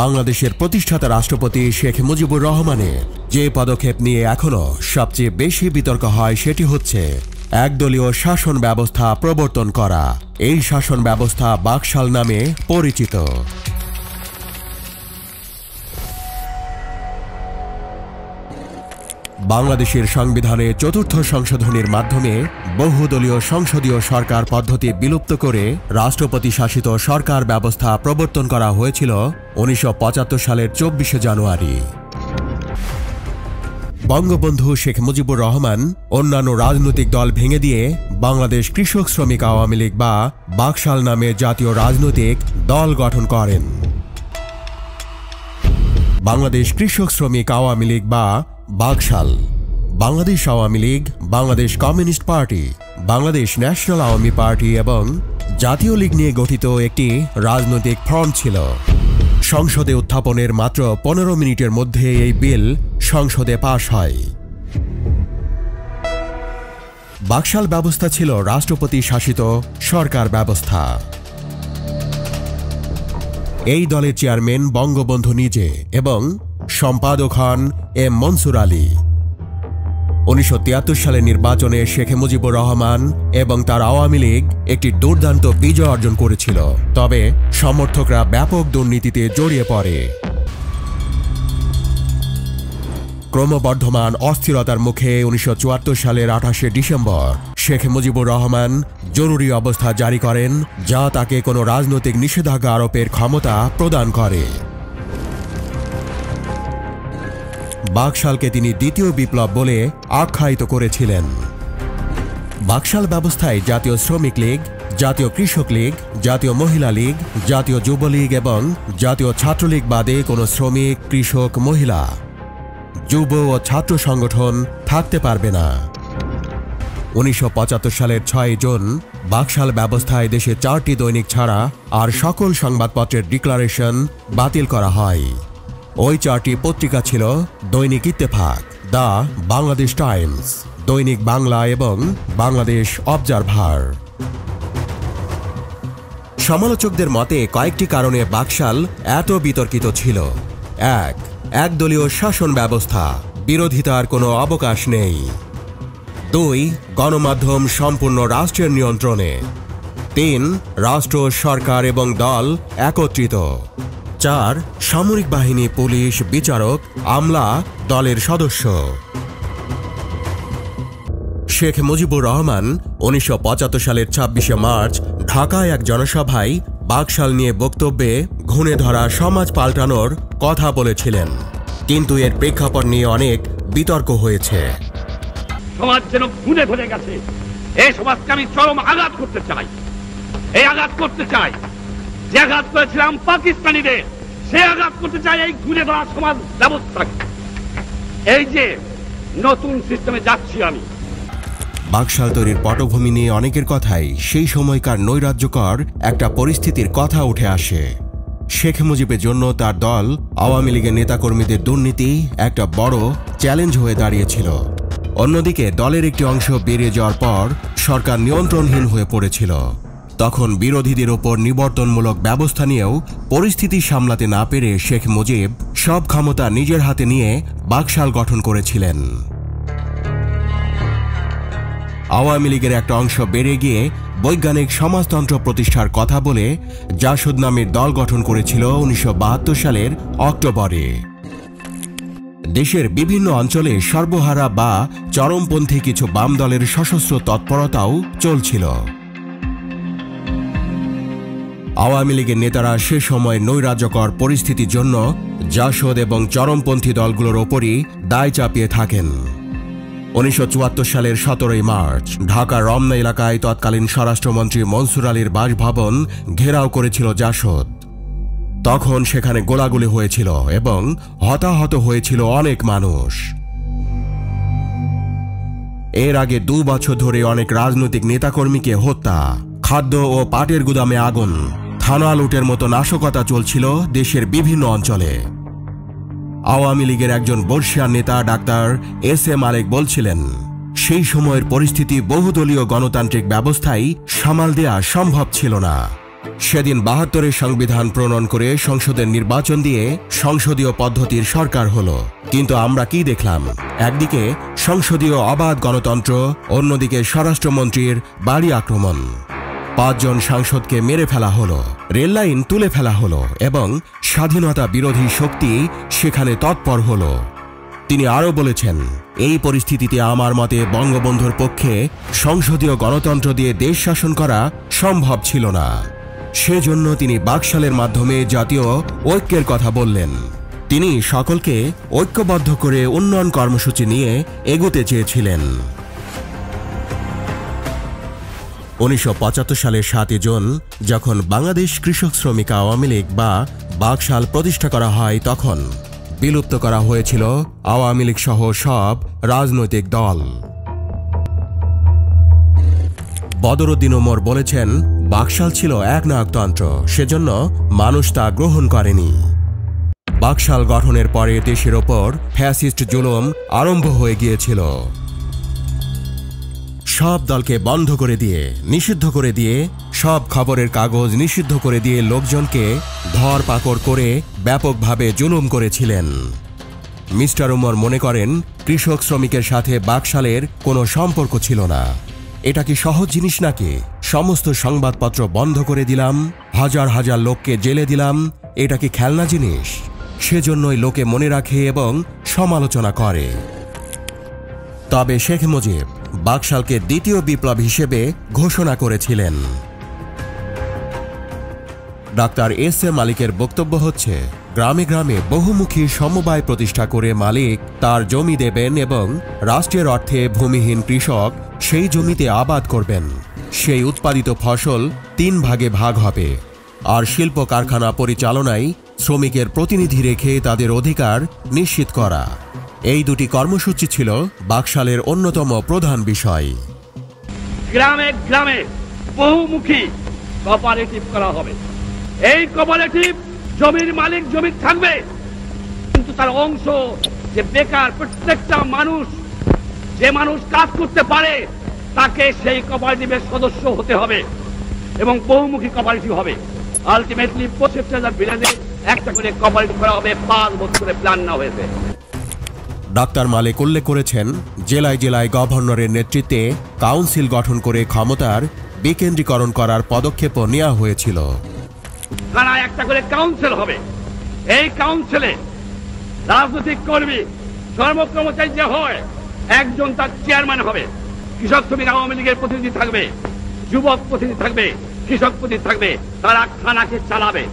বাংলাদেশের প্রতিষ্ঠাতা রাষ্ট্রপতি শেখ মুজিবুর রহমানের যে পদক্ষেপ নিয়ে এখনো সবচেয়ে বেশি বিতর্ক হয় সেটি হচ্ছে একদলীয় শাসন ব্যবস্থা প্রবর্তন করা। এই শাসন ব্যবস্থা বাকশাল নামে পরিচিত। বাংলাদেশের সংবিধানে চতুর্থ সংশোধনীর মাধ্যমে বহুদলীয় সংসদীয় সরকার পদ্ধতি বিলুপ্ত করে রাষ্ট্রপতি শাসিত সরকার ব্যবস্থা প্রবর্তন করা হয়েছিল 1975 সালের 24 জানুয়ারি। বঙ্গবন্ধু শেখ মুজিবুর রহমান অন্যান্য রাজনৈতিক দল ভেঙে দিয়ে বাংলাদেশ কৃষক শ্রমিক আওয়ামী লীগ বা বাকশাল নামে জাতীয় রাজনৈতিক দল গঠন করেন। বাংলাদেশ কৃষক শ্রমিক আওয়ামী লীগ বা Baksal, Bangladesh Awami League, Bangladesh communist party, Bangladesh national Awami party এবং জাতীয় লীগ নিয়ে গঠিত একটি রাজনৈতিক ফ্রন্ট ছিল। সংসদে উত্থাপনের মাত্র 15 মিনিটের মধ্যে এই বিল সংসদে পাশ হয়। বাকশাল ব্যবস্থা ছিল রাষ্ট্রপতি শাসিত সরকার ব্যবস্থা। এই দলের চেয়ারম্যান বঙ্গবন্ধু নিজে এবং সম্পাদক হন এম মনসুর আলী। 1973 সালের নির্বাচনে শেখ মুজিবুর রহমান এবং তার আওয়ামী লীগ একটি দুর্দান্ত বিজয় অর্জন করেছিল, তবে সমর্থকরা ব্যাপক দুর্নীতিতে জড়িয়ে পড়ে। ক্রমবর্ধমান অস্থিরতার মুখে 1974 সালের 28 ডিসেম্বর শেখ মুজিবুর রহমান জরুরি অবস্থা জারি করেন, যা তাকে কোনো রাজনৈতিক নিষেধাজ্ঞা আরোপের ক্ষমতা প্রদান করে। বাকশালকে তিনি দ্বিতীয় বিপ্লব বলে আখ্যায়িত করেছিলেন। বাকশাল ব্যবস্থায় জাতীয় শ্রমিক লীগ, জাতীয় কৃষক লীগ, জাতীয় মহিলা লীগ, জাতীয় যুবলীগ এবং জাতীয় ছাত্রলীগ বাদে কোনো শ্রমিক, কৃষক, মহিলা, যুব ও ছাত্র সংগঠন থাকতে পারবে না। 1975 সালের 6 জুন বাকশাল ব্যবস্থায় দেশে 4টি দৈনিক ছাড়া আর সকল সংবাদপত্রের ডিক্লারেশন বাতিল করা হয়। ওই 4টি পত্রিকা ছিল দৈনিক ইত্তেফাক, দ্য বাংলাদেশ টাইমস, দৈনিক বাংলা এবং বাংলাদেশ অবজারভার। সমালোচকদের মতে কয়েকটি কারণে বাকশাল এত বিতর্কিত ছিল। 1. একদলীয় শাসন ব্যবস্থা, বিরোধিতার কোনো অবকাশ নেই। 2. গণমাধ্যম সম্পূর্ণ রাষ্ট্রের নিয়ন্ত্রণে। 3. রাষ্ট্র, সরকার এবং দল একত্রিত। 4. সামরিক বাহিনী, পুলিশ, বিচারক, আমলা দলের সদস্য। শেখ মুজিবুর রহমান 1975 সালের 26 মার্চ ঢাকায় এক জনসভায় বাকশাল নিয়ে বক্তব্যে ঘুণে ধরা সমাজ পাল্টানোর কথা বলেছিলেন, কিন্তু এর প্রেক্ষাপট নিয়ে অনেক বিতর্ক হয়েছে। সমাজ যেন ঘুণে ধরে গেছে, এই সমাজকে আমি চরম আঘাত করতে চাই। এই আঘাত করতে চাই যে আঘাত করেছিলাম পাকিস্তানিদের, সে আঘাত করতে চাই এই ঘুরে ধরা সমাজ ব্যবস্থাকে। এই যে নতুন সিস্টেমে যাচ্ছি আমি। বাকশাল তৈরির পটভূমি নিয়ে অনেকের কথাই সেই সময়কার নৈরাজ্যকর একটা পরিস্থিতির কথা উঠে আসে। শেখ মুজিবের জন্য তার দল আওয়ামী লীগের নেতাকর্মীদের দুর্নীতি একটা বড় চ্যালেঞ্জ হয়ে দাঁড়িয়েছিল। অন্যদিকে দলের একটি অংশ বেরিয়ে যাওয়ার পর সরকার নিয়ন্ত্রণহীন হয়ে পড়েছিল। তখন বিরোধীদের ওপর নিবর্তনমূলক ব্যবস্থা নিয়েও পরিস্থিতি সামলাতে না পেরে শেখ মুজিব সব ক্ষমতা নিজের হাতে নিয়ে বাকশাল গঠন করেছিলেন। আওয়ামী লীগের একটা অংশ বেড়ে গিয়ে বৈজ্ঞানিক সমাজতন্ত্র প্রতিষ্ঠার কথা বলে জাসদ নামের দল গঠন করেছিল 1972 সালের অক্টোবরে। দেশের বিভিন্ন অঞ্চলে সর্বহারা বা চরমপন্থী কিছু বাম দলের সশস্ত্র তৎপরতাও চলছিল। আওয়ামী লীগের নেতারা সে সময় নৈরাজ্যকর পরিস্থিতির জন্য জাসদ এবং চরমপন্থী দলগুলোর ওপরই দায় চাপিয়ে থাকেন। 1974 সালের 17 মার্চ ঢাকার রমনা এলাকায় তৎকালীন স্বরাষ্ট্রমন্ত্রী মনসুর আলীর বাসভবন ঘেরাও করেছিল জাসদ। তখন সেখানে গোলাগুলি হয়েছিল এবং হতাহত হয়েছিল অনেক মানুষ। এর আগে 2 বছর ধরে অনেক রাজনৈতিক নেতাকর্মীকে হত্যা, খাদ্য ও পাটের গুদামে আগুন, থানা লুটের মতো নাশকতা চলছিল দেশের বিভিন্ন অঞ্চলে। আওয়ামী লীগের একজন বর্ষিয়ান নেতা ডাক্তার এস.এ. মালেক বলছিলেন, সেই সময়ের পরিস্থিতি বহুদলীয় গণতান্ত্রিক ব্যবস্থায় সামাল দেয়া সম্ভব ছিল না। সেদিন ৭২-এর সংবিধান প্রণয়ন করে সংসদের নির্বাচন দিয়ে সংসদীয় পদ্ধতির সরকার হলো। কিন্তু আমরা কি দেখলাম? একদিকে সংসদীয় অবাধ গণতন্ত্র, অন্যদিকে স্বরাষ্ট্রমন্ত্রীর বাড়ি আক্রমণ। ৫ জন সাংসদকে মেরে ফেলা হলো, রেল লাইন তুলে ফেলা হলো এবং স্বাধীনতা বিরোধী শক্তি সেখানে তৎপর হলো। তিনি আরও বলেছেন, এই পরিস্থিতিতে আমার মতে বঙ্গবন্ধুর পক্ষে সংসদীয় গণতন্ত্র দিয়ে দেশ শাসন করা সম্ভব ছিল না। সেজন্য তিনি বাকশালের মাধ্যমে জাতীয় ঐক্যের কথা বললেন। তিনি সকলকে ঐক্যবদ্ধ করে উন্নয়ন কর্মসূচি নিয়ে এগোতে চেয়েছিলেন। ১৯৭৫ সালের ৭ জুন যখন বাংলাদেশ কৃষক শ্রমিক আওয়ামী লীগ বা বাকশাল প্রতিষ্ঠা করা হয়, তখন বিলুপ্ত করা হয়েছিল আওয়ামী লীগ সহ সব রাজনৈতিক দল। বদরুদ্দিন ওমর বলেছেন, বাকশাল ছিল একনায়কতন্ত্র, সেজন্য মানুষ তা গ্রহণ করেনি। বাকশাল গঠনের পরে দেশের ওপর ফ্যাসিস্ট জুলুম আরম্ভ হয়ে গিয়েছিল। সব দলকে বন্ধ করে দিয়ে, নিষিদ্ধ করে দিয়ে, সব খবরের কাগজ নিষিদ্ধ করে দিয়ে লোকজনকে ধরপাকড় করে ব্যাপকভাবে জুলুম করেছিলেন। মিস্টার ওমর মনে করেন, কৃষক শ্রমিকের সাথে বাকশালের কোনো সম্পর্ক ছিল না। এটা কি সহজ জিনিস নাকি? সমস্ত সংবাদপত্র বন্ধ করে দিলাম, হাজার হাজার লোককে জেলে দিলাম, এটা কি খেলনা জিনিস? সেজন্যই লোকে মনে রাখে এবং সমালোচনা করে। তবে শেখ মুজিব বাকশালকে দ্বিতীয় বিপ্লব হিসেবে ঘোষণা করেছিলেন। Doctor SA. মালিকের বক্তব্য হচ্ছে, গ্রামে গ্রামে বহুমুখী সমবায় প্রতিষ্ঠা করে মালিক তার জমি দেবেন এবং রাষ্ট্রের অর্থে ভূমিহীন কৃষক সেই জমিতে আবাদ করবেন। সেই উৎপাদিত ফসল ৩ ভাগে ভাগ হবে। আর শিল্প কারখানা পরিচালনায় শ্রমিকের প্রতিনিধি রেখে তাদের অধিকার নিশ্চিত করা। এই দুটি কর্মসূচি ছিল বাকশালের অন্যতম প্রধান বিষয়। গ্রামে গ্রামে বহুমুখী কোঅপারেটিভ করা হবে। এই কোঅপারেটিভ জমির মালিক জমি থাকবে, কিন্তু তার অংশ যে বেকার প্রত্যেকটা মানুষ, যে মানুষ কাজ করতে পারে, তাকে সেই কোঅপারেটিভের সদস্য হতে হবে এবং বহুমুখী কোঅপারেটিভ হবে। আলটিমেটলি ৬৫,০০০ ভিলেজে একটা করে কোঅপারেটিভ করা হবে। ৫ বছরে প্ল্যান না হয়েছে। ডাক্তার মালিক উল্লেখ করেছেন, জেলায় জেলায় গভর্নরের নেতৃত্বে কাউন্সিল গঠন করে ক্ষমতার বিকেন্দ্রীকরণ করার পদক্ষেপও নেওয়া হয়েছিল। থানায় একটা করে কাউন্সিল হবে। এই কাউন্সিলে রাজনৈতিক কর্মী, কর্মচারী যে হয়, একজন তার চেয়ারম্যান হবে। কৃষক শ্রমিক আওয়ামী লীগের প্রতিনিধি থাকবে, যুবক প্রতিনিধি থাকবে, কৃষক প্রতিনিধি থাকবে। তারা থানাকে চালাবে।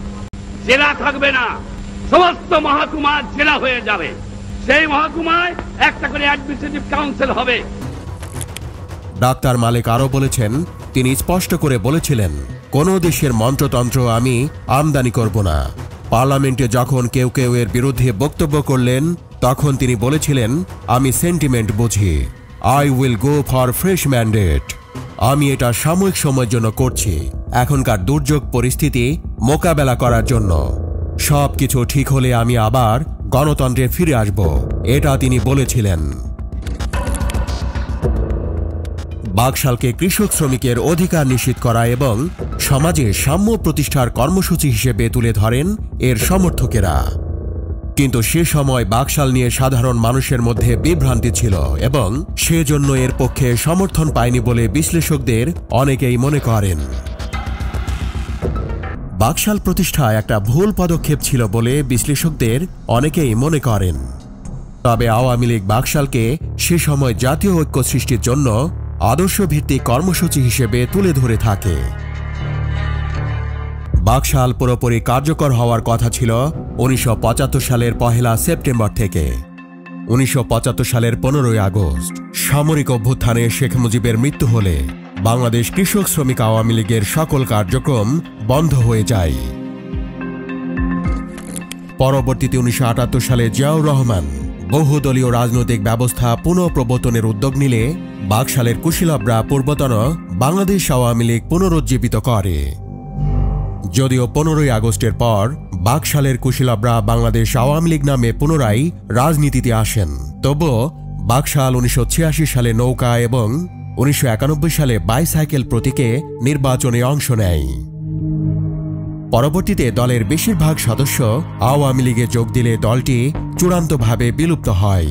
জেলা থাকবে না, সমস্ত মহকুমা জেলা হয়ে যাবে। সেই মহকুমায় একটা করে অ্যাডমিনিস্ট্রেটিভ কাউন্সিল হবে। ডাক্তার মালিক আরও বলেছেন, তিনি স্পষ্ট করে বলেছিলেন, কোন দেশের মন্ত্রতন্ত্র আমি আমদানি করব না। পার্লামেন্টে যখন কেউ কেউ এর বিরুদ্ধে বক্তব্য করলেন, তখন তিনি বলেছিলেন, আমি সেন্টিমেন্ট বুঝি। I will go for fresh mandate. আমি এটা সাময়িক সময়ের জন্য করছি, এখনকার দুর্যোগ পরিস্থিতি মোকাবেলা করার জন্য। সবকিছু ঠিক হলে আমি আবার গণতন্ত্রে ফিরে আসব, এটা তিনি বলেছিলেন। বাকশালকে কৃষক শ্রমিকের অধিকার নিশ্চিত করা এবং সমাজে সাম্য প্রতিষ্ঠার কর্মসূচি হিসেবে তুলে ধরেন এর সমর্থকেরা। কিন্তু সে সময় বাকশাল নিয়ে সাধারণ মানুষের মধ্যে বিভ্রান্তি ছিল এবং সেজন্য এর পক্ষে সমর্থন পায়নি বলে বিশ্লেষকদের অনেকেই মনে করেন। বাকশাল প্রতিষ্ঠা একটা ভুল পদক্ষেপ ছিল বলে বিশ্লেষকদের অনেকেই মনে করেন। তবে আওয়ামী লীগ বাকশালকে সে সময় জাতীয় ঐক্য সৃষ্টির জন্য আদর্শভিত্তিক কর্মসূচি হিসেবে তুলে ধরে থাকে। বাকশাল পুরোপুরি কার্যকর হওয়ার কথা ছিল ১৯৭৫ সালের ১ সেপ্টেম্বর থেকে। ১৯৭৫ সালের ১৫ আগস্ট সামরিক অভ্যুত্থানে শেখ মুজিবের মৃত্যু হলে বাংলাদেশ কৃষক শ্রমিক আওয়ামী লীগের সকল কার্যক্রম বন্ধ হয়ে যায়। পরবর্তীতে ১৯৭৮ সালে জিয়াউর রহমান বহুদলীয় রাজনৈতিক ব্যবস্থা পুনঃপ্রবর্তনের উদ্যোগ নিলে বাকশালের কুশীলবরা পূর্বতন বাংলাদেশ আওয়ামী লীগ পুনরুজ্জীবিত করে। যদিও ১৫ আগস্টের পর বাকশালের কুশীলবরা বাংলাদেশ আওয়ামী লীগ নামে পুনরায় রাজনীতিতে আসেন, তবুও বাকশাল ১৯৮৬ সালে নৌকা এবং ১৯৯১ সালে বাইসাইকেল প্রতীকে নির্বাচনে অংশ নেয়। পরবর্তীতে দলের বেশিরভাগ সদস্য আওয়ামী লীগে যোগ দিলে দলটি চূড়ান্তভাবে বিলুপ্ত হয়।